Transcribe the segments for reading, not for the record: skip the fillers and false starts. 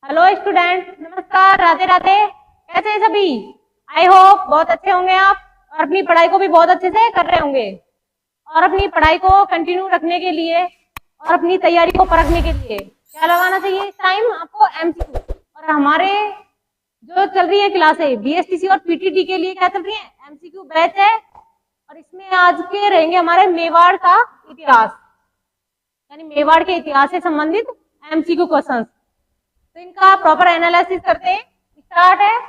Hello student, नमस्कार, राधे राधे। कैसे हैं सभी? आई होप बहुत अच्छे होंगे आप और अपनी पढ़ाई को भी बहुत अच्छे से कर रहे होंगे। और अपनी पढ़ाई को कंटिन्यू रखने के लिए और अपनी तैयारी को परखने के लिए क्या लगाना चाहिए इस टाइम आपको? एमसीक्यू। और हमारे जो चल रही है क्लासें बीएसटीसी और पीटीटी के लिए क्या चल रही है? एमसीक्यू बैच है। और इसमें आज के रहेंगे हमारे मेवाड़ का इतिहास, यानी मेवाड़ के इतिहास से संबंधित एमसीक्यू क्वेश्चंस। तो इनका प्रॉपर एनालिसिस करते हैं। स्टार्ट है।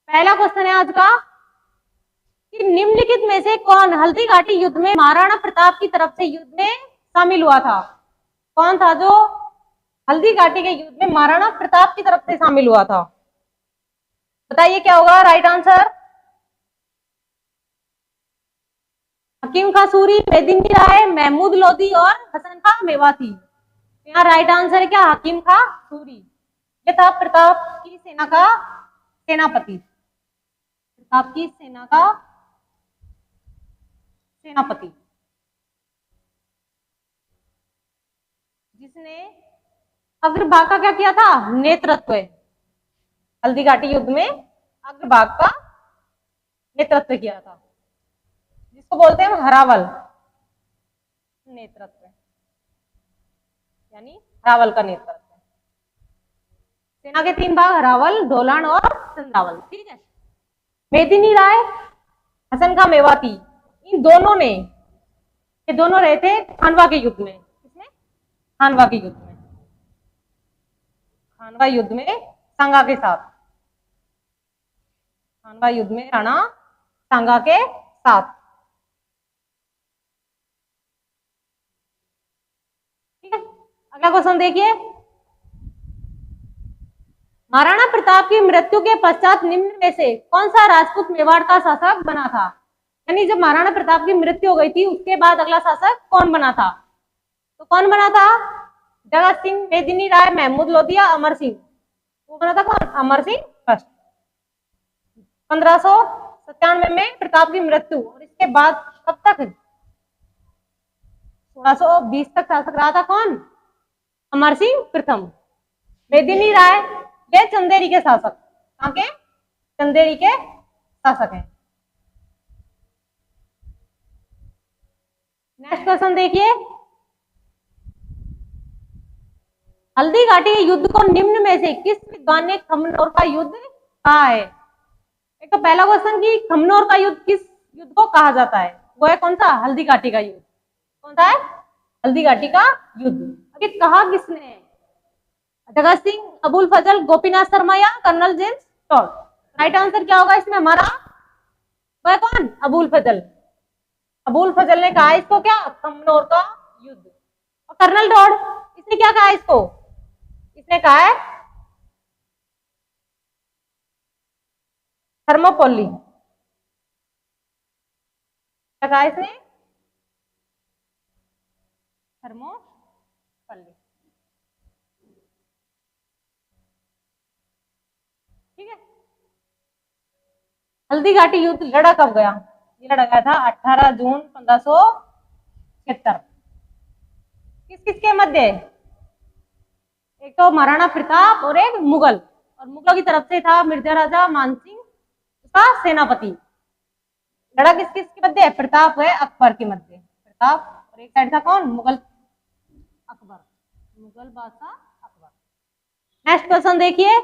पहला क्वेश्चन है आज का कि निम्नलिखित में से कौन हल्दी घाटी युद्ध में महाराणा प्रताप की तरफ से युद्ध में शामिल हुआ था? कौन था जो हल्दी घाटी के युद्ध में महाराणा प्रताप की तरफ से शामिल हुआ था? बताइए क्या होगा राइट आंसर? हकीम खां सूरी, मेदिनी राय, महमूद लोधी और हसन खां मेवाती। यहाँ राइट आंसर है क्या? हकीम खां सूरी। ये था प्रताप की सेना का सेनापति, प्रताप की सेना का सेनापति, जिसने अग्रभाग का क्या किया था? नेतृत्व। हल्दी घाटी युद्ध में अग्रभाग का नेतृत्व किया था, जिसको बोलते हैं हरावल नेतृत्व, यानी हरावल का नेतृत्व। सेना के 3 भाग, हरावल, ढोलान और चंदावल। ठीक है। मेदिनी राय, हसन खां मेवाती, इन दोनों ने, ये दोनों रहे थे खानवा के युद्ध में। किसमें? खानवा के युद्ध में। खानवा युद्ध में सांगा के साथ, खानवा युद्ध में राणा सांगा के साथ। ठीक है। अगला क्वेश्चन देखिए। महाराणा प्रताप की मृत्यु के पश्चात निम्न में से कौन सा राजपूत मेवाड़ का शासक बना था? यानी जब महाराणा प्रताप की मृत्यु हो गई थी उसके बाद अगला शासक कौन बना था? तो कौन बना था? जगत सिंह, मेदिनी राय, महमूद लोधी, अमर सिंह। वो बना था कौन? अमर सिंह फर्स्ट। 1597 में प्रताप की मृत्यु, और इसके बाद कब तक? 1620 तक शासक रहा था कौन? अमर सिंह प्रथम। मेदिनी राय ये चंदेरी के शासक, कहाँ के? चंदेरी के शासक हैं। नेक्स्ट क्वेश्चन देखिए। हल्दी घाटी युद्ध को निम्न में से किस विद्वान ने खमनोर का युद्ध कहा है? एक तो पहला क्वेश्चन कि खमनोर का युद्ध किस युद्ध को कहा जाता है, वो है कौन सा? हल्दी घाटी का युद्ध। कौन सा है? हल्दी घाटी का युद्ध। अभी कहा किसने? जगत सिंह, अबुल फजल, गोपीनाथ शर्मा या colonel James Tod. Right answer क्या होगा इसमें हमारा? वह कौन? अबुल फजल। अबुल फजल ने कहा इसको क्या? खमनोर का युद्ध। और कर्नल टॉड, इसने क्या कहा इसको? इसने कहा है थर्मोपोली। क्या कहा इसने? थर्मोपल्ली। ठीक है। हल्दी घाटी युद्ध लड़ा कब गया? ये लड़ा गया था 18 जून 1576। किस किस के मध्य? एक तो महाराणा प्रताप और एक मुगल, और मुगलों की तरफ से था मिर्जा राजा मानसिंह का सेनापति। लड़ा किस किस के मध्य? प्रताप है अकबर के मध्य। प्रताप और एक साइड था कौन? मुगल अकबर, मुगल बादशाह अकबर। नेक्स्ट क्वेश्चन देखिए।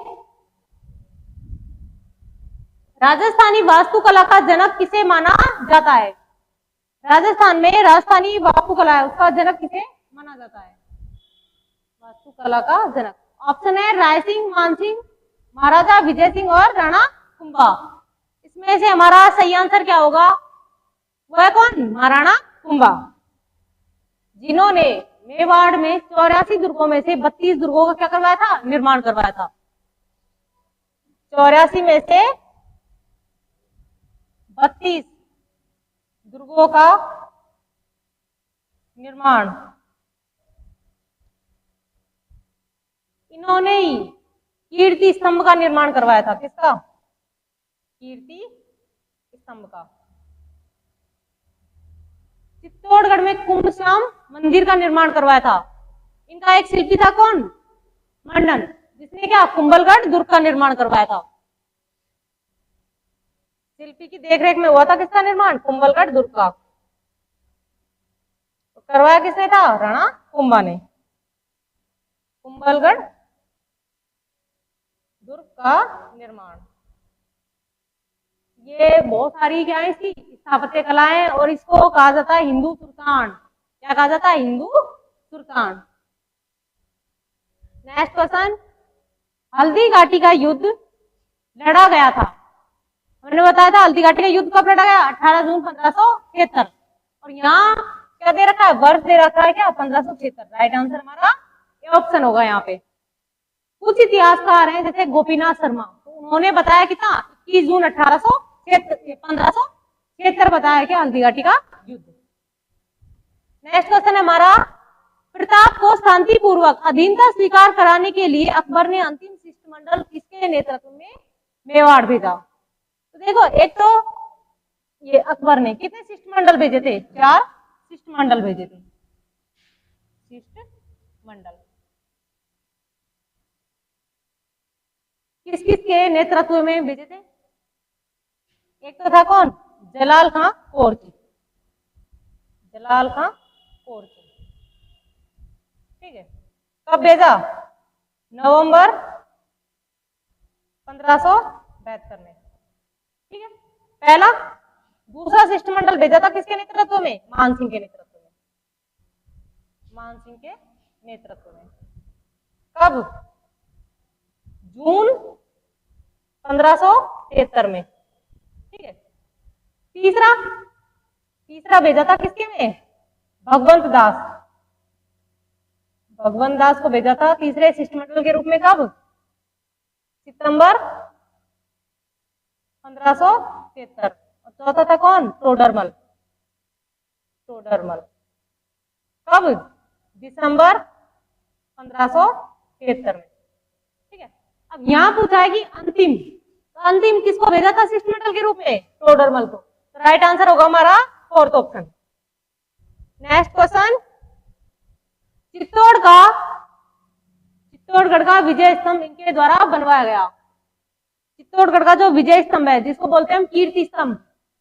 राजस्थानी वास्तुकला का जनक किसे माना जाता है? राजस्थान में राजस्थानी वास्तुकला है, उसका जनक किसे माना जाता है? वास्तुकला का जनक ऑप्शन है राय सिंह, मानसिंह, महाराजा विजय सिंह और राणा कुंभा। इसमें से हमारा सही आंसर क्या होगा? वो है कौन? महाराणा कुंभा, जिन्होंने मेवाड़ में 84 दुर्गों में से 32 दुर्गों का क्या करवाया था? निर्माण करवाया था। 84 में से 32 दुर्गों का निर्माण इन्होंने ही कीर्ति स्तंभ का निर्माण करवाया था। किसका? कीर्ति स्तंभ का। चित्तौड़गढ़ में कुंभ श्याम मंदिर का निर्माण करवाया था। इनका एक शिल्पी था कौन? मंडन, जिसने क्या कुंभलगढ़ दुर्ग का निर्माण करवाया था। शिल्पी की देखरेख में हुआ था किसका निर्माण? कुंभलगढ़ दुर्ग का। तो करवाया किसने था? राणा कुंभा ने। कुंभलगढ़ दुर्ग का निर्माण। ये बहुत सारी क्या है इसकी स्थापत्य कलाएं, और इसको कहा जाता है हिंदू सुल्तान। क्या कहा जाता है? हिंदू सुल्तान। नेक्स्ट क्वेश्चन, हल्दी घाटी का युद्ध लड़ा गया था। हमने बताया था हल्दी घाटी का युद्ध कब लड़ा गया? 18 जून 1576। और यहाँ क्या दे रखा है? वर्ष दे रखा है क्या? 1576। राइट आंसर हमारा ये ऑप्शन होगा यहाँ पे। कुछ इतिहासकार हैं जैसे गोपीनाथ शर्मा, तो उन्होंने बताया कितना? 21 जून 1576 बताया क्या? हल्दी घाटी का युद्ध। नेक्स्ट क्वेश्चन है हमारा, प्रताप को शांतिपूर्वक अधीनता स्वीकार कराने के लिए अकबर ने अंतिम शिष्टमंडल किसके नेतृत्व में मेवाड़ भेजा? तो देखो, एक तो ये अकबर ने कितने शिष्टमंडल भेजे थे? 4 शिष्टमंडल भेजे थे। शिष्टमंडल किस किस के नेतृत्व में भेजे थे? एक तो था कौन? जलाल खां कोरची। जलाल खां कोरची, ठीक है। कब भेजा? नवंबर 1572 में, ठीक है, पहला। दूसरा शिष्टमंडल भेजा था किसके नेतृत्व में? मान सिंह के नेतृत्व में। मान सिंह के नेतृत्व में। कब? जून 1573 में, ठीक है। तीसरा भेजा था किसके में? भगवंत दास। भगवंत दास को भेजा था तीसरे शिष्टमंडल के रूप में। कब? सितंबर 1573। और चौथा था कौन? टोडरमल। टोडरमल कब? दिसंबर 1573 में, ठीक है। अब यहां पूछा है कि अंतिम, तो अंतिम किसको भेजा था शिष्टमंडल के रूप में? टोडरमल को। तो राइट आंसर होगा हमारा fourth option. Next question, Chittorgarh का विजय स्तंभ इनके द्वारा बनवाया गया। चित्तौड़गढ़ का जो विजय स्तंभ है, जिसको बोलते हैं हम कीर्ति स्तंभ,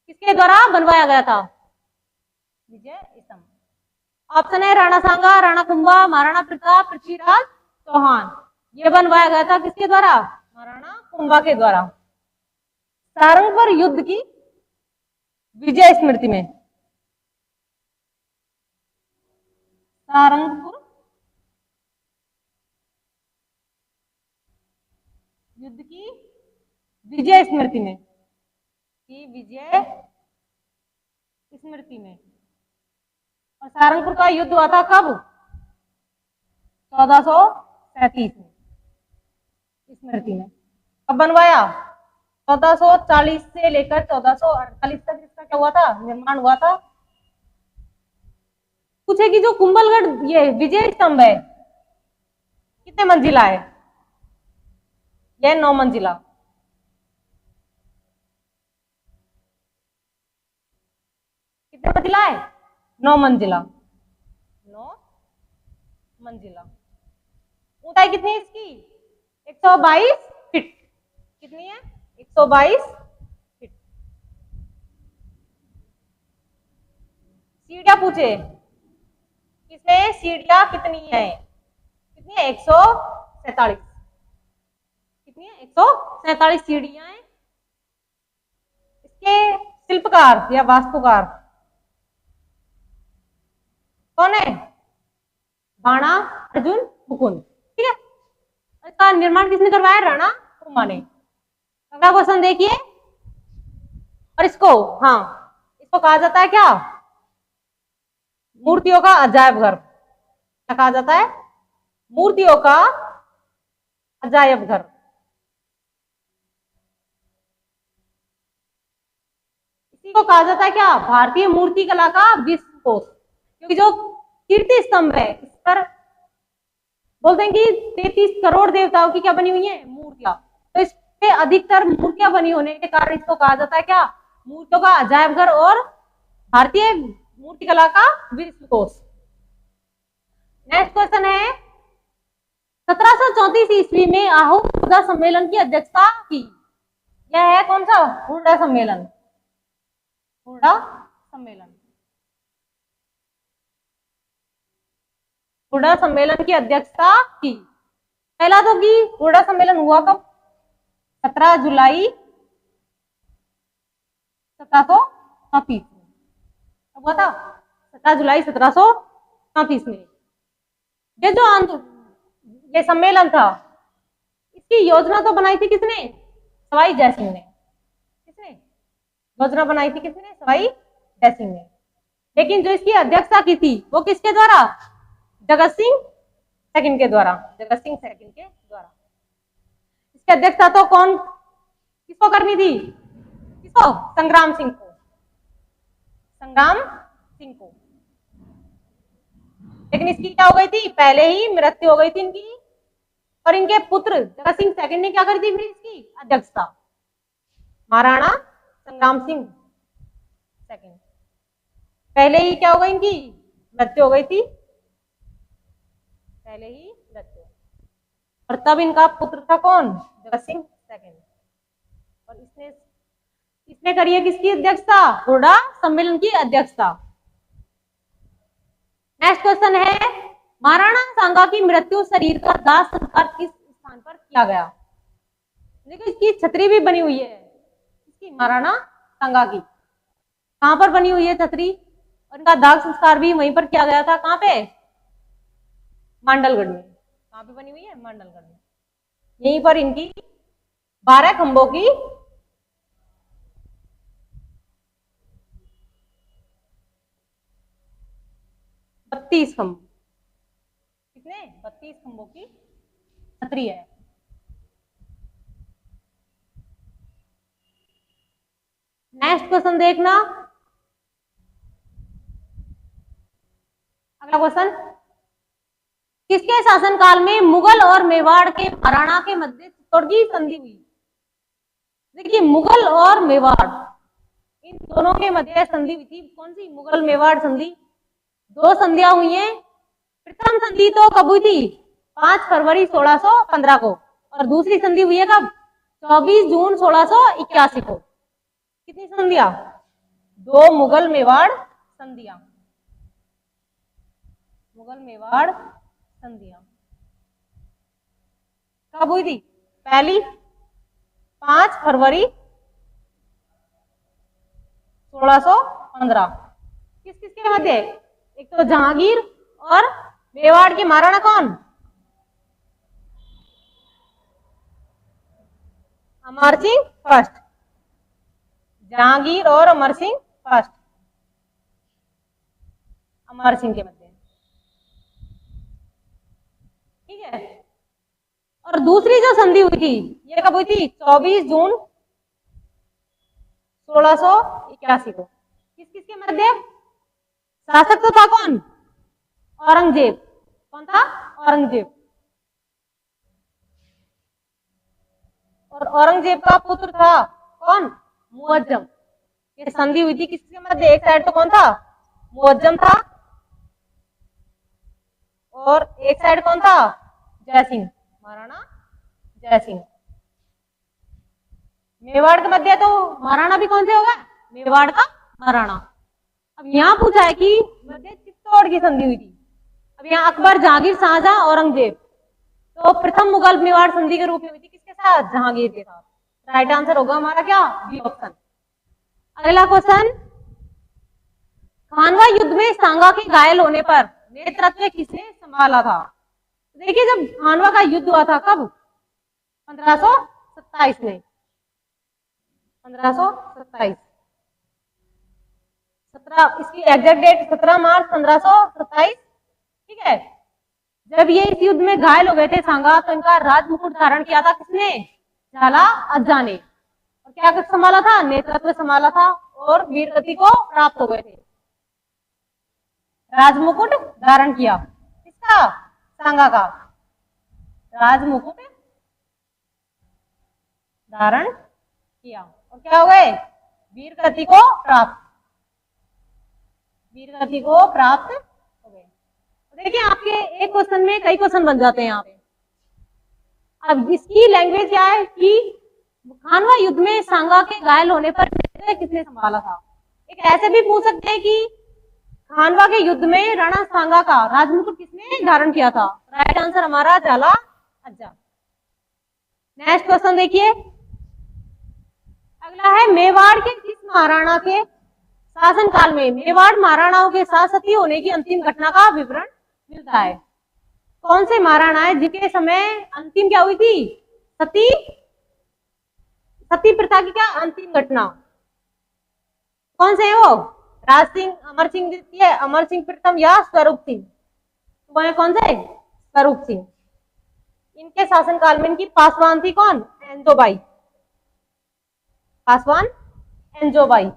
किसके द्वारा बनवाया गया था? विजय स्तंभ। ऑप्शन है राणा सांगा, राणा कुंभा, महाराणा प्रताप, पृथ्वीराज चौहान। ये बनवाया गया था किसके द्वारा? महाराणा कुंभा के द्वारा। सारंगपुर युद्ध की विजय स्मृति में। सारंगपुर युद्ध की विजय स्मृति में, की विजय स्मृति में। और सारंगपुर का युद्ध हुआ था कब? 1437 में, स्मृति में। कब बनवाया? 1440 से लेकर 1448 तक इसका क्या हुआ था? निर्माण हुआ था। पूछे कि जो कुंभलगढ़ ये विजय स्तंभ है कितने मंजिला है? यह 9 मंजिला। कितने मंजिला है? 9 मंजिला। 9 मंजिला। ऊंचाई कितनी है इसकी? 122 फीट। कितनी है? 122 फीट। सीढ़ियां पूछे, किसमें सीढ़ियां कितनी है? कितनी है? 147। कितनी है? 147 सीढ़ियां हैं। इसके शिल्पकार या वास्तुकार कौन है? बाणा अर्जुन मुकुंद, ठीक है। इसका निर्माण किसने करवाया? राणा कुंभा ने। अगला क्वेश्चन देखिए, और इसको, हाँ, इसको कहा जाता है क्या? मूर्तियों का अजायब घर। क्या कहा जाता है? मूर्तियों का अजायब घर। इसी को कहा जाता है क्या? भारतीय मूर्ति कला का विश्व कोश। क्योंकि जो कीर्ति स्तंभ है, इस पर बोलते हैं कि 33 करोड़ देवताओं की क्या बनी हुई है? मूर्तियां। तो इस पे अधिकतर मूर्तियां बनी होने के कारण इसको कहा जाता है क्या? मूर्तियों का अजायब घर और भारतीय मूर्ति कला का विश्व कोश। नेक्स्ट क्वेश्चन है, 1734 ईस्वी में आहू हुर्डा सम्मेलन की अध्यक्षता की। यह है कौन सा? हुर्डा सम्मेलन। हुर्डा सम्मेलन। हुर्डा सम्मेलन की अध्यक्षता की। पहला तो कि हुर्डा सम्मेलन हुआ कब? 17 जुलाई 1734 में। कब हुआ था? 17 जुलाई 1734 में। ये जो ये सम्मेलन था, इसकी योजना तो बनाई थी किसने? सवाई जयसिंह ने। किसने योजना बनाई थी? किसने? सवाई जयसिंह ने। लेकिन जो इसकी अध्यक्षता की थी वो किसके द्वारा? जगत सिंह सेकंड के द्वारा। जगत सिंह सेकंड के द्वारा। इसकी अध्यक्षता तो कौन किसको करनी थी? किसको? संग्राम सिंह को। संग्राम सिंह को। लेकिन इसकी क्या हो गई थी? पहले ही मृत्यु हो गई थी इनकी, और इनके पुत्र जगत सिंह सेकंड ने क्या कर दी फिर इसकी अध्यक्षता? महाराणा संग्राम सिंह सेकंड। पहले ही क्या हो गई? इनकी मृत्यु हो गई थी, पहले ही मृत्यु। और तब इनका पुत्र था कौन? जगत सिंह सेकंड। और इसने करी है किसकी अध्यक्षता? हुर्डा सम्मेलन की अध्यक्षता। नेक्स्ट क्वेश्चन है, महाराणा सांगा की मृत्यु शरीर का दाह संस्कार किस स्थान पर किया गया? देखो इसकी छतरी भी बनी हुई है, इसकी महाराणा सांगा की कहां पर बनी हुई है छतरी, और इनका दाह संस्कार भी वहीं पर किया गया था। कहां पे? मांडलगढ़ में। कहां पे बनी हुई है? मांडलगढ़ में। यहीं पर इनकी 12 खंभों की 32 खंभ, कितने? 32 खंभों की छतरी है। नेक्स्ट क्वेश्चन देखना, अगला क्वेश्चन, किसके शासनकाल में मुगल और मेवाड़ के महाराणा के मध्य चित्तौड़ की संधि हुई? देखिए मुगल और मेवाड़ इन दोनों के मध्य संधि हुई थी। कौन सी? मुगल मेवाड़ संधि। 2 संधियां हुई हैं। प्रथम संधि तो कब हुई थी? 5 फरवरी 1615 को। और दूसरी संधि हुई है कब? 24 जून 1681 को। कितनी संधियां? 2 मुगल मेवाड़ संधियां। मुगल मेवाड़ संधियां कब हुई थी? पहली 5 फरवरी 1615। किस किस के मध्य? एक तो जहांगीर और मेवाड़ के महाराणा कौन? अमर सिंह फर्स्ट। जहांगीर और अमर सिंह फर्स्ट। अमर सिंह के मध्य, ठीक है। और दूसरी जो संधि हुई थी ये कब हुई थी? 24 जून 1681 को। किस किस के मध्य? शासक तो था कौन? औरंगजेब। कौन था? औरंगजेब। और औरंगजेब का पुत्र था कौन? मुअज्जम। ये संधि हुई थी किसके मध्य? एक साइड तो कौन था? मुअज्जम था, और एक साइड कौन था? जयसिंह, महाराणा जयसिंह। मेवाड़ के मध्य तो महाराणा भी कौन से होगा? मेवाड़ का महाराणा। अब यहाँ पूछा है कि मध्य चित्तौड़ की संधि हुई थी। अब यहाँ अकबर, जहांगीर, शाहजहां, औरंगजेब, तो प्रथम मुगल मेवाड़ संधि के रूप में हुई थी किसके साथ? जहांगीर के साथ। राइट आंसर होगा हमारा क्या? B option. अगला क्वेश्चन, खानवा युद्ध में सांगा के घायल होने पर नेतृत्व किसने संभाला था? देखिए जब खानवा का युद्ध हुआ था कब? 1527 में। 1527। 17 इसकी एग्जैक्ट डेट 17 मार्च 1527, ठीक है। जब ये इस युद्ध में घायल हो गए थे सांगा, तो इनका राजमुकुट धारण किया था किसने? झाला अज्जा ने। और क्या संभाला था? नेतृत्व संभाला था, और वीरगति को प्राप्त हो गए थे। राजमुकुट धारण किया किसका? सांगा का। राजमुकुट धारण किया, और क्या हो गए? वीरगति को प्राप्त। वीरगति को प्राप्त हो गए। देखिए आपके एक क्वेश्चन में कई क्वेश्चन बन जाते हैं यहाँ पे। अब इसकी लैंग्वेज क्या है कि खानवा युद्ध में सांगा के घायल होने पर किसने संभाला था। एक ऐसे भी पूछ सकते हैं कि खानवा के युद्ध में राणा सांगा का राजमुकुट किसने धारण किया था। राइट आंसर हमारा झाला हज्जा। नेक्स्ट क्वेश्चन देखिए, अगला है मेवाड़ के किस महाराणा के शासनकाल में मेवाड़ महाराणाओं के साथ सती होने की अंतिम घटना का विवरण मिलता है। कौन से महाराणा है जिनके समय अंतिम क्या हुई थी, सती प्रथा की क्या अंतिम घटना। कौन से है वो, राज सिंह, अमर सिंह द्वितीय, अमर सिंह प्रथम या स्वरूप सिंह। तो वो कौन से, स्वरूप सिंह। इनके शासनकाल में इनकी पासवान थी कौन, एंजोबाई, पासवान एंजोबाई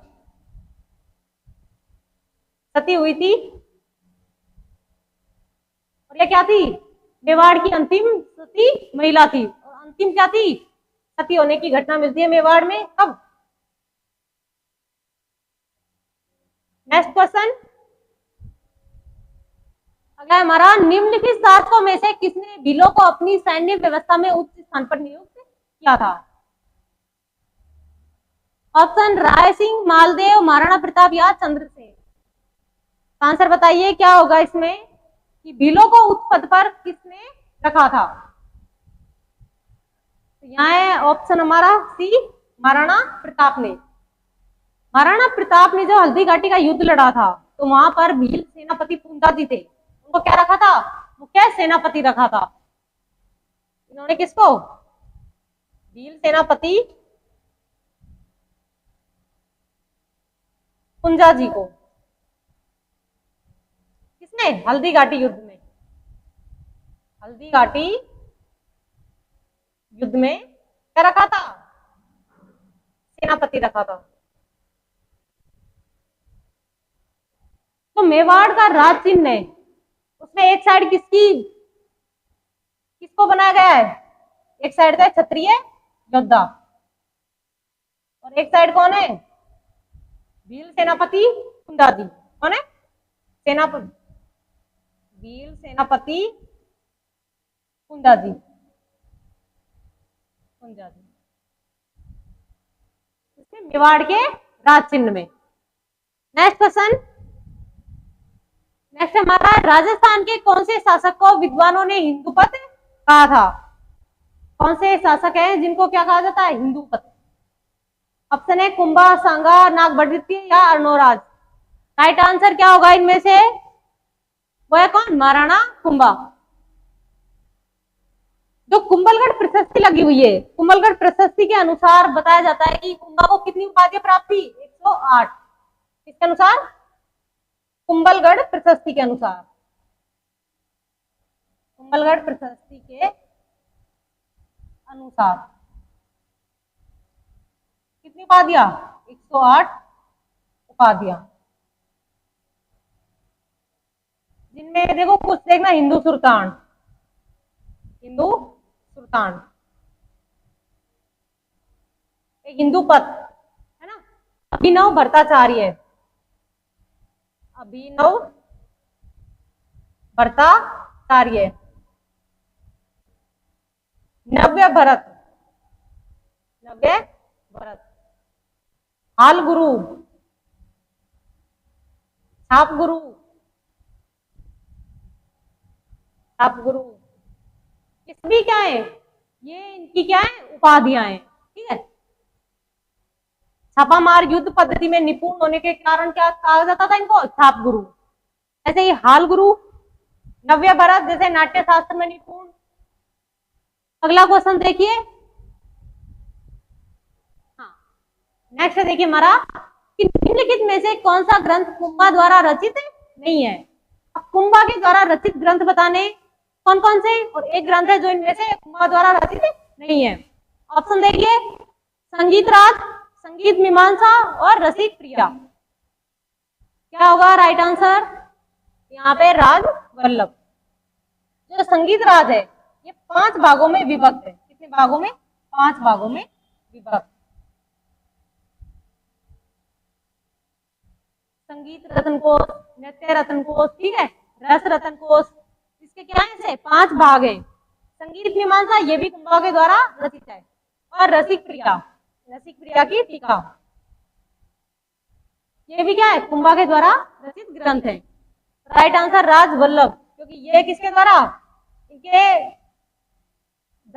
सती हुई थी। और यह क्या थी, मेवाड़ की अंतिम सती महिला थी। और अंतिम क्या थी, सती होने की घटना मिलती है मेवाड़ में कब। नेक्स्ट क्वेश्चन, अगला हमारा निम्नलिखित शासकों में से किसने भीलों को अपनी सैन्य व्यवस्था में उच्च स्थान पर नियुक्त किया था। ऑप्शन राय सिंह, मालदेव, महाराणा प्रताप या चंद्रसेन। आंसर बताइए क्या होगा इसमें कि भीलों को उच्च पद पर किसने रखा था। तो यहाँ है ऑप्शन हमारा सी, महाराणा प्रताप ने। महाराणा प्रताप ने जो हल्दी घाटी का युद्ध लड़ा था तो वहां पर भील सेनापति पूंजाजी थे, उनको क्या रखा था, मुख्य सेनापति रखा था। इन्होंने किसको, भील सेनापति पूंजाजी को, किसने, हल्दी घाटी युद्ध में, हल्दी घाटी युद्ध में क्या रखा था, सेनापति रखा था। तो मेवाड़ का राज चिन्ह है, उसमें एक साइड किसको बनाया गया है, एक साइड है क्षत्रिय योद्धा और एक साइड कौन है, भील सेनापति पूंजाजी। कौन है, सेनापति, भील सेनापति पूंजाजी, मेवाड़ के राज चिन्ह में। नेक्स्ट क्वेश्चन, नेक्स्ट हमारा राजस्थान के कौन से शासक को विद्वानों ने हिंदूपत कहा था। कौन से शासक हैं जिनको क्या कहा जाता है, हिंदूपत। ऑप्शन है कुंभा, सांगा, नागभट्टिय या अर्णोराज। राइट आंसर क्या होगा इनमें से, वो है कौन, महाराणा कुंभा। जो कुंभलगढ़ प्रशस्ति लगी हुई है, कुंभलगढ़ प्रशस्ति के अनुसार बताया जाता है कि कुंभा को कितनी उपाधियां प्राप्त थी, 108। किसके अनुसार, कुंभलगढ़ प्रशस्ति के अनुसार, कुंभलगढ़ प्रशस्ति के अनुसार कितनी उपाधियां, 108 उपाधियां, जिनमें देखो कुछ देखना, हिंदू सुल्तान, हिंदू सुल्तान, एक हिंदू पद है ना, अभिनव भट्टाचार्य, अभिनव भट्टाचार्य, नव्य भरत, नव्य भरत, हाल गुरु, छाप गुरु, छाप गुरु, ये सभी क्या है, ये इनकी क्या है, उपाधियां हैं। ठीक है, छापामार युद्ध पद्धति में निपुण होने के कारण क्या कहा जाता था इनको, छाप गुरु। ऐसे ही हाल गुरु, नव्य भरत जैसे नाट्य शास्त्र में निपुण। अगला क्वेश्चन देखिए, हाँ नेक्स्ट देखिए हमारा, कि निम्नलिखित में से कौन सा ग्रंथ कुंभा द्वारा रचित नहीं है। अब कुंभा के द्वारा रचित ग्रंथ बताने कौन कौन से, और एक ग्रंथ है जो इनमें से कुंभा द्वारा रचित नहीं है। ऑप्शन देखिए, संगीत राज, संगीत मीमांसा और रसिक प्रिया। क्या होगा राइट आंसर, यहाँ पे राज वल्लभ। जो संगीत राज है ये 5 भागों में विभक्त है। कितने भागों में, 5 भागों में विभक्त। संगीत रत्न कोश, नृत्य रत्न कोश, ठीक है, रस रत्न कोश, इसके क्या है, 5 भाग है। संगीत मीमांसा ये भी कुंभा के द्वारा रचित है। और रसिक प्रिया की टीका, ये भी क्या है, कुंभा के द्वारा रचित ग्रंथ है। राइट आंसर राजवल्लभ, क्योंकि ये किसके द्वारा, इनके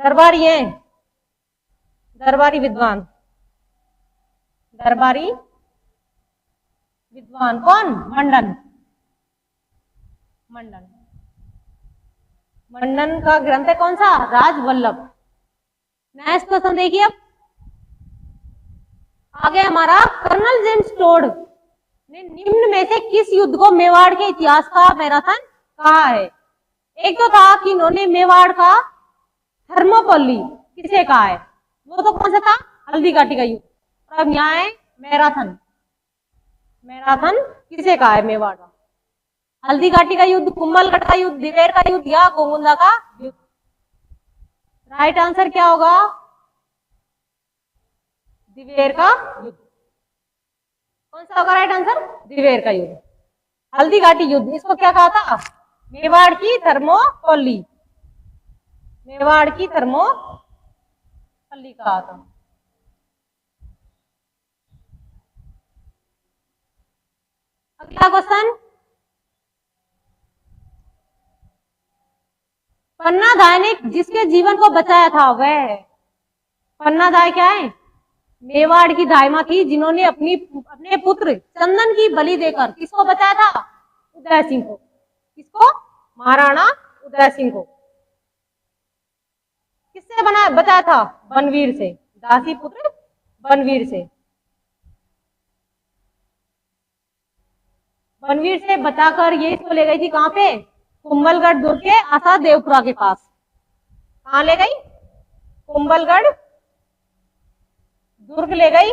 दरबारी हैं, दरबारी विद्वान कौन, मंडन का ग्रंथ है कौन सा, राजवल्लभ। नेक्स्ट क्वेश्चन देखिए, अब आगे हमारा कर्नल जेम्स टोड ने निम्न में से किस युद्ध को मेवाड़ के इतिहास का मैराथन कहा है। एक तो था कि इन्होंने मेवाड़ का थर्मोपल्ली किसे कहा है, वो तो कौन सा था, हल्दी घाटी का युद्ध। और अब यहाँ है मैराथन किसे कहा है, मेवाड़ का। हल्दी घाटी का युद्ध, कुंभलगढ़ का युद्ध, दिवेर का युद्ध या गोमुंदा का युद्ध। राइट आंसर क्या होगा, दिवेर का युद्ध। कौन सा होगा राइट आंसर, दिवेर का युद्ध। हल्दी घाटी युद्ध, इसको क्या कहा था, मेवाड़ की थर्मोपल्ली कहा था। अगला क्वेश्चन, पन्नाधाय ने जिसके जीवन को बचाया था वह है, पन्नाधाय क्या है, मेवाड़ की दाइमा थी जिन्होंने अपने पुत्र चंदन की बलि देकर किसको बचाया था, उदय सिंह को। किसको, महाराणा उदय सिंह को। किससे बचाया था, बनवीर से, दासी पुत्र बनवीर से। बनवीर से बचाकर ये इसको ले गई थी कहां पे, कुंभलगढ़ दुर्ग के आशा देवपुरा के पास। कहां ले गई, कुंभलगढ़ दुर्ग ले गई।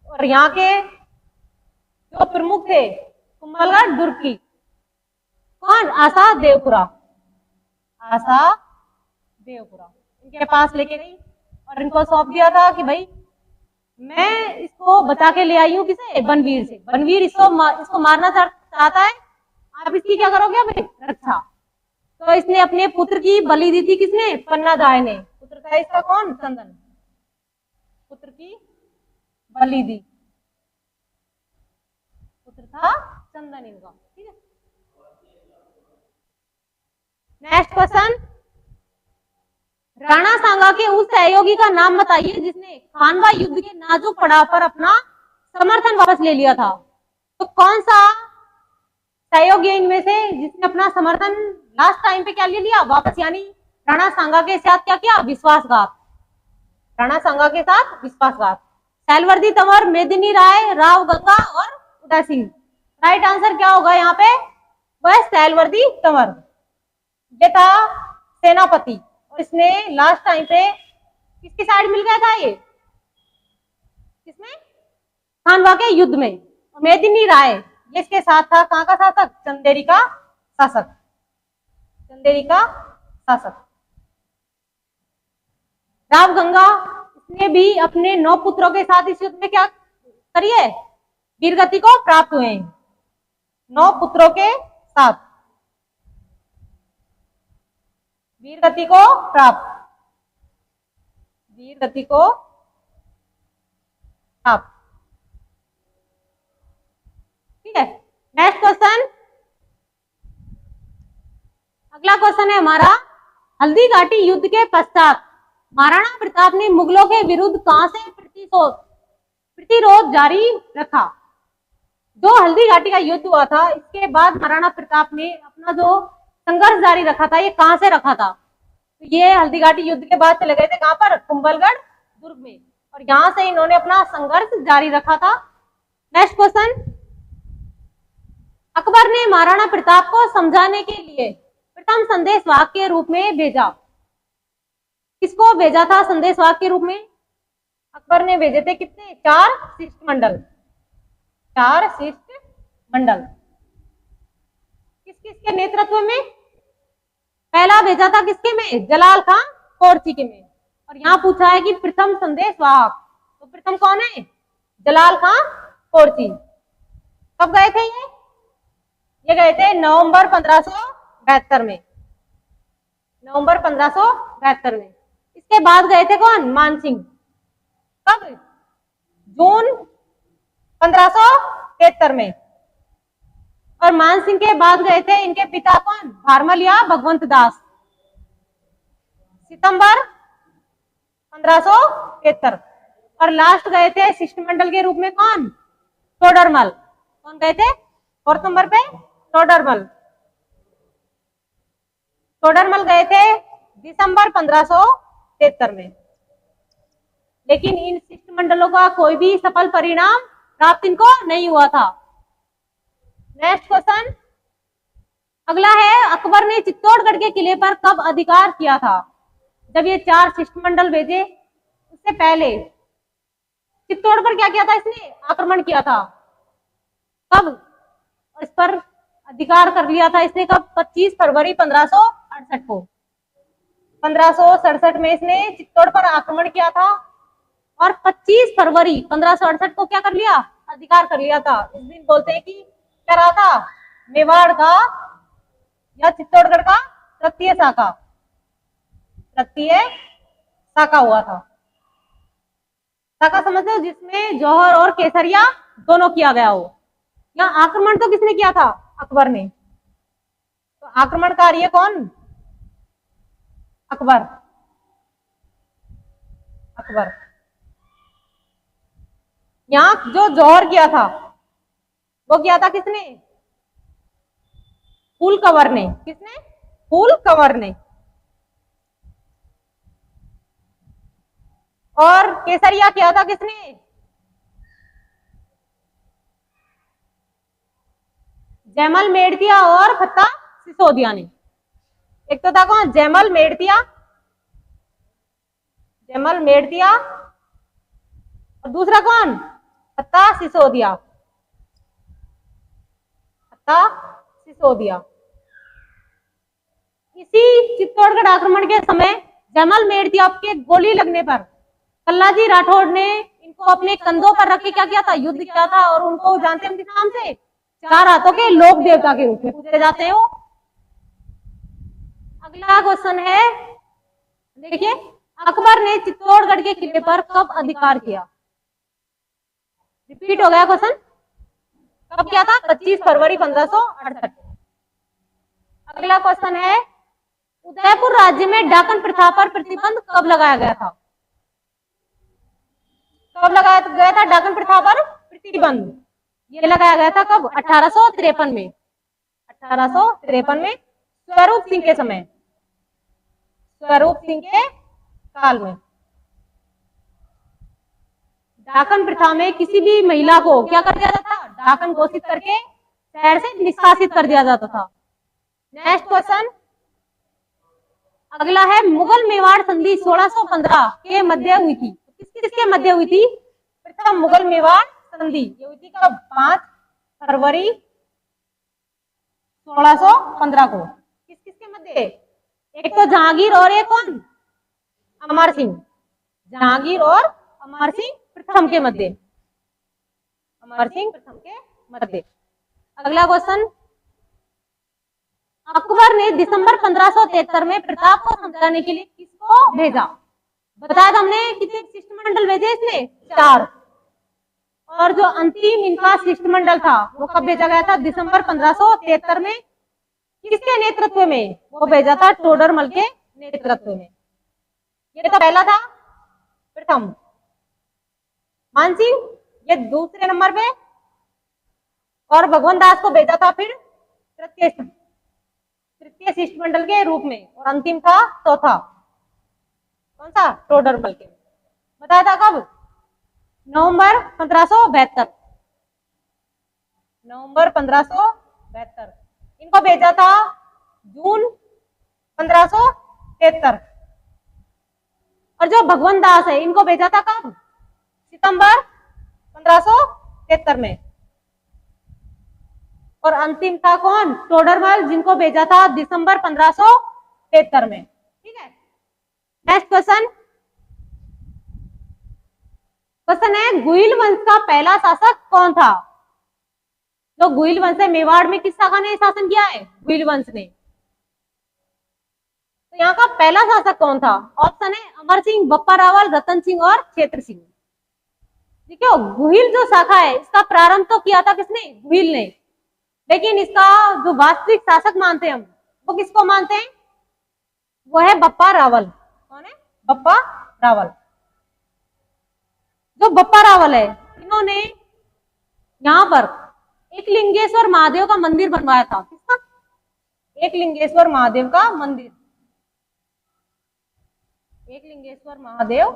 और यहाँ के जो प्रमुख थे कुंभलगढ़ दुर्ग की, कौन, आशा देवपुरा इनके पास लेके गई और इनको सौंप दिया था कि भाई मैं इसको बचा के ले आई हूं, किसे, बनवीर से। बनवीर इसको मारना चाहता है, आप इसकी क्या करोगे, अब रक्षा। तो इसने अपने पुत्र की बलि दी थी, किसने, पन्नाधाय ने। पुत्र था इसका कौन, चंदन, पुत्र की बलि दी, पुत्र था चंदन इनका। ठीक है, नेक्स्ट क्वेश्चन, राणा सांगा के उस सहयोगी का नाम बताइए जिसने खानवा युद्ध के नाजुक पड़ाव पर अपना समर्थन वापस ले लिया था। तो कौन सा सहयोगी इनमें से जिसने अपना समर्थन लास्ट टाइम पे क्या ले लिया वापस, यानी राणा सांगा के साथ क्या किया, विश्वासघात। राणा सांगा के साथ विश्वासघात। सैलवर्दी तंवर, मेदिनी राय, राव गंगा और उदय सिंह। राइट आंसर क्या होगा यहाँ पे, वह सैलवर्दी तंवर, ये था सेनापति। और इसने लास्ट टाइम पे किसकी साइड मिल गया था, ये किसमें, खानवा के युद्ध में। और मेदिनी राय ये इसके साथ था, कहाँ का शासक, चंदेरी का शासक। राव गंगा, इसने भी अपने 9 पुत्रों के साथ इस युद्ध में क्या करी है, वीरगति को प्राप्त हुए हैं। 9 पुत्रों के साथ वीरगति को प्राप्त। ठीक है, नेक्स्ट क्वेश्चन, अगला क्वेश्चन है हमारा, हल्दी घाटी युद्ध के पश्चात महाराणा प्रताप ने मुगलों के विरुद्ध कहां से प्रतिरोध जारी रखा। जो हल्दी घाटी का युद्ध हुआ था, इसके बाद महाराणा प्रताप ने अपना जो संघर्ष जारी रखा था, ये कहां से रखा था, तो ये हल्दी घाटी युद्ध के बाद चले गए थे कहां पर, कुंभलगढ़ दुर्ग में। और यहां से इन्होंने अपना संघर्ष जारी रखा था। नेक्स्ट क्वेश्चन, अकबर ने महाराणा प्रताप को समझाने के लिए प्रथम संदेशवाहक के रूप में भेजा। किसको भेजा था संदेशवाहक के रूप में, अकबर ने भेजे थे कितने, 4 शिष्टमंडल। किस किस के नेतृत्व में, पहला भेजा था किसके में, जलाल खां कोरची के में। और यहाँ पूछा है कि प्रथम संदेशवाहक, तो प्रथम कौन है, जलाल खां कोरची। कब गए थे ये गए थे नवंबर 1500 1572 में, नवंबर 1572 में। इसके बाद गए थे कौन? मानसिंह। कब? जून 1573 में। और मानसिंह के बाद गए थे इनके पिता कौन? भारमल या भगवंत दास, सितंबर 1573। और लास्ट गए थे शिष्टमंडल के रूप में कौन? टोडरमल। कौन गए थे 4 नंबर पे? टोडरमल। टोडरमल गए थे दिसंबर 1573 में। लेकिन इन शिष्टमंडलों का कोई भी सफल परिणाम प्राप्त इनको नहीं हुआ था। नेक्स्ट क्वेश्चन अगला है, अकबर ने चित्तौड़गढ़ के किले पर कब अधिकार किया था? जब ये 4 शिष्टमंडल भेजे उससे पहले चित्तौड़गढ़ क्या किया था? इसने आक्रमण किया था। कब इस पर अधिकार कर लिया था इसने? कब? 25 फरवरी 1568 को। 1567 में इसने चित्तौड़ पर आक्रमण किया था और 25 फरवरी 1568 को क्या कर लिया? अधिकार कर लिया था। इस दिन बोलते हैं कि क्या रहा था? मेवाड़ का या चित्तौड़गढ़ का तृतीय शाखा, तृतीय शाखा हुआ था। शाखा समझते हो? जिसमें जौहर और केसरिया दोनों किया गया हो। यहाँ आक्रमण तो किसने किया था? अकबर ने। तो आक्रमणकारी है कौन? अकबर। अकबर। यहाँ जो जौहर किया था वो किया था किसने? फूल कंवर ने। किसने? फूल कंवर ने। और केसरिया किया था किसने? जयमल मेड़तिया और फत्ता सिसोदिया ने। एक तो था कौन? जयमल मेड़तिया, जयमल मेड़तिया, और दूसरा कौन? फत्ता सिसोदिया, फत्ता सिसोदिया। इसी चित्तौड़गढ़ आक्रमण के समय जयमल मेड़तिया के गोली लगने पर कल्लाजी राठौड़ ने इनको अपने कंधों पर रख के क्या किया था? युद्ध किया था। और उनको जानते हैं किस नाम से? 4 हाथों के लोक देवता के रूप में पूजे जाते हो। अगला क्वेश्चन है, देखिए, अकबर ने चित्तौड़गढ़ के किले पर कब अधिकार किया? रिपीट हो गया क्वेश्चन। कब किया था? 25 फरवरी 1568। अगला क्वेश्चन है, उदयपुर राज्य में डाकन प्रथा पर प्रतिबंध कब लगाया गया था? कब लगाया गया था डाकन प्रथा पर प्रतिबंध? ये लगाया गया था कब? 1853 में। 1853 में स्वरूप सिंह के समय, स्वरूप सिंह के काल में। डाकन प्रथा में किसी भी महिला को क्या कर दिया जाता था? डाकन घोषित करके शहर से निष्कासित कर दिया जाता था। नेक्स्ट क्वेश्चन अगला है, मुगल मेवाड़ संधि 1615 के मध्य हुई थी। किस किसके मध्य हुई थी? प्रथम मुगल मेवाड़ संधि ये हुई थी कब? 5 फरवरी 1615 को। किस किसके मध्य? एक तो जहांगीर और एक कौन? अमर सिंह। जहांगीर और अमर सिंह प्रथम के मध्य, अमर सिंह प्रथम के मध्य। अगला क्वेश्चन, अकबर ने दिसंबर 1573 में प्रताप को समझाने के लिए किसको भेजा? बताया था हमने कितने शिष्टमंडल भेजे इसने? 4। और जो अंतिम इनका शिष्टमंडल था वो कब भेजा गया था? दिसंबर 1573 में। किसके नेतृत्व में? वो भेजा था टोडरमल के नेतृत्व में। ये तो पहला था, प्रथम। मानसिंह ये दूसरे नंबर पे, और भगवंत दास को भेजा था फिर तृतीय शिष्टमंडल के रूप में, और अंतिम था चौथा। कौन सा? टोडरमल के। बताया था कब? नवंबर 1572। नवंबर 1572। इनको भेजा था जून 1573। और जो भगवंत दास है इनको भेजा था कब? सितंबर 1573 में। और अंतिम था कौन? टोडरमल, जिनको भेजा था दिसंबर 1573 में। ठीक है। नेक्स्ट क्वेश्चन, क्वेश्चन है, गुइल वंश का पहला शासक कौन था? तो गुइल वंश है, मेवाड़ में किस शाखा ने शासन किया है? गुइल वंश ने। यहाँ का पहला शासक कौन था? ऑप्शन है अमर सिंह, बप्पा रावल, रतन सिंह और क्षेत्र सिंह। देखो गुहिल जो शाखा है इसका प्रारंभ तो किया था किसने? गुहिल ने। लेकिन इसका जो वास्तविक शासक मानते हैं हम, वो किसको मानते हैं? वो है बप्पा रावल। कौन है? बप्पा रावल। जो बप्पा रावल है इन्होंने यहाँ पर एकलिंगेश्वर महादेव का मंदिर बनवाया था। किसका? एकलिंगेश्वर महादेव का मंदिर। एकलिंगेश्वर महादेव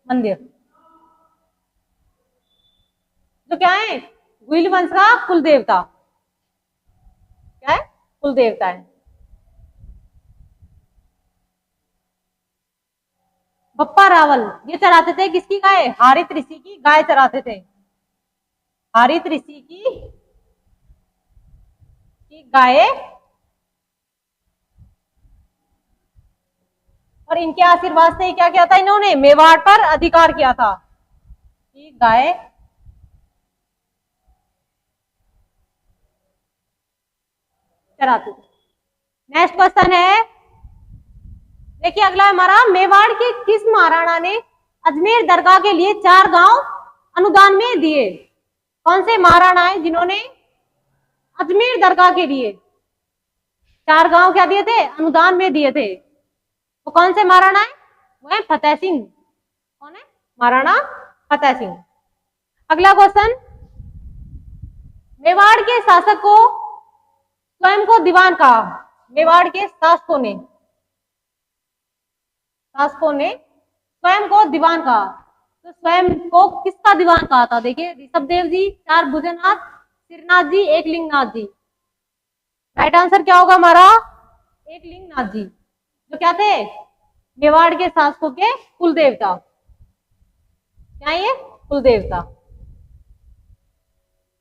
मंदिर जो क्या है? गुहिल वंश का कुल देवता। क्या है? कुल देवता है। बप्पा रावल ये चराते थे किसकी गाय? हारित ऋषि की गाय चराते थे। हारित ऋषि की गाय। और इनके आशीर्वाद से क्या किया था इन्होंने? मेवाड़ पर अधिकार किया था। कि गाय चराते थे। नेक्स्ट क्वेश्चन है, देखिए अगला हमारा, मेवाड़ के किस महाराणा ने अजमेर दरगाह के लिए 4 गांव अनुदान में दिए? कौन से महाराणा है जिन्होंने अजमेर दरगाह के लिए 4 गांव क्या दिए थे? अनुदान में दिए थे। तो कौन से महाराणा है? वो है फतेह सिंह। कौन है? महाराणा फतेह सिंह। अगला क्वेश्चन, मेवाड़ के शासक को स्वयं को दीवान कहा। मेवाड़ के शासकों ने स्वयं को दीवान कहा। तो स्वयं को किसका दीवान कहा था? देखिए ऋषभदेव जी, 4 भुजंगनाथ, सिरनाथ जी, एकलिंगनाथ जी। राइट आंसर क्या होगा हमारा? एकलिंगनाथ जी, जो क्या थे? मेवाड़ के शासकों के कुल देवता। क्या ये? कुल देवता।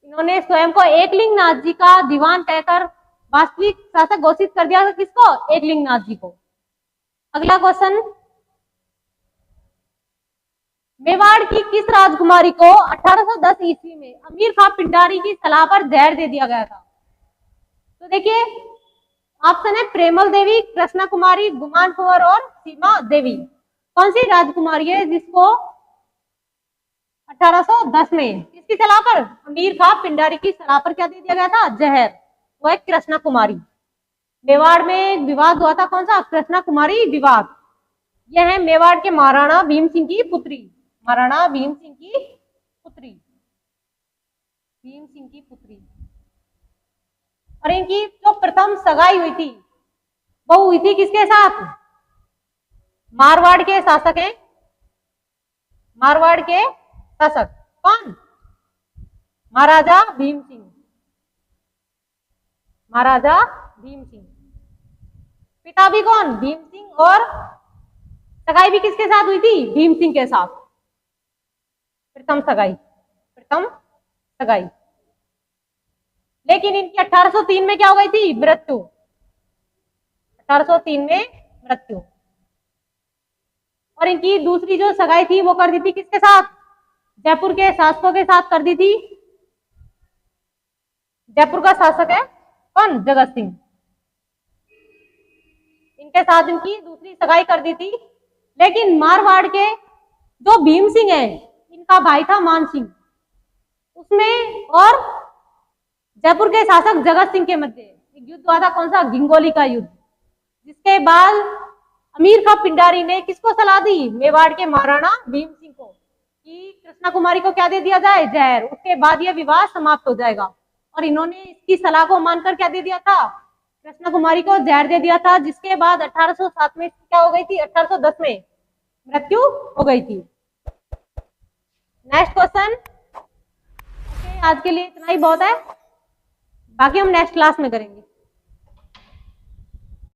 इन्होंने स्वयं को एकलिंगनाथ जी का दीवान कहकर वास्तविक शासक घोषित कर दिया। किसको? एकलिंगनाथ जी को। अगला क्वेश्चन, मेवाड़ की किस राजकुमारी को 1810 ईस्वी में अमीर खां पिंडारी की सलाह पर जहर दे दिया गया था? तो देखिए ऑप्शन है प्रेमल देवी, कृष्णा कुमारी, गुमान कुंवर और सीमा देवी। कौन सी राजकुमारी है जिसको 1810 में किसकी सलाह पर? अमीर खां पिंडारी की सलाह पर क्या दे दिया गया था? जहर। वो है कृष्णा कुमारी। मेवाड़ में विवाद हुआ था, कौन सा? कृष्णा कुमारी विवाद। यह है मेवाड़ के महाराणा भीम सिंह की पुत्री। महाराणा भीम सिंह की पुत्री। भीम सिंह की पुत्री। और इनकी जो प्रथम सगाई हुई थी वो हुई थी किसके साथ? मारवाड़ के शासक हैं। मारवाड़ के शासक कौन? महाराजा भीम सिंह। महाराजा भीम सिंह। पिता भी कौन? भीम सिंह। और सगाई भी किसके साथ हुई थी? भीम सिंह के साथ। प्रथम सगाई। प्रथम सगाई। लेकिन इनकी 1803 में क्या हो गई थी? मृत्यु। 1803 में मृत्यु। और इनकी दूसरी जो सगाई थी वो कर दी थी किसके साथ? जयपुर के शासकों के साथ कर दी थी। जयपुर का शासक है कौन? जगत सिंह। इनके साथ इनकी दूसरी सगाई कर दी थी। लेकिन मारवाड़ के जो भीम सिंह है इनका भाई था मान सिंह, उसमें और जयपुर के शासक जगत सिंह के मध्य एक युद्ध हुआ था। कौन सा? गिंगोली का युद्ध। जिसके बाद अमीर खां पिंडारी ने किसको सलाह दी? मेवाड़ के महाराणा भीम सिंह को कि कृष्णा कुमारी को क्या दे दिया जाए? जहर। उसके बाद यह विवाह समाप्त हो जाएगा। और इन्होंने इसकी सलाह को मानकर क्या दे दिया था? कृष्णा कुमारी को जहर दे दिया था। जिसके बाद 1807 में क्या हो गई थी? 1810 में मृत्यु हो गई थी। Next question. आज के लिए इतना ही बहुत है, बाकी हम नेक्स्ट क्लास में करेंगे।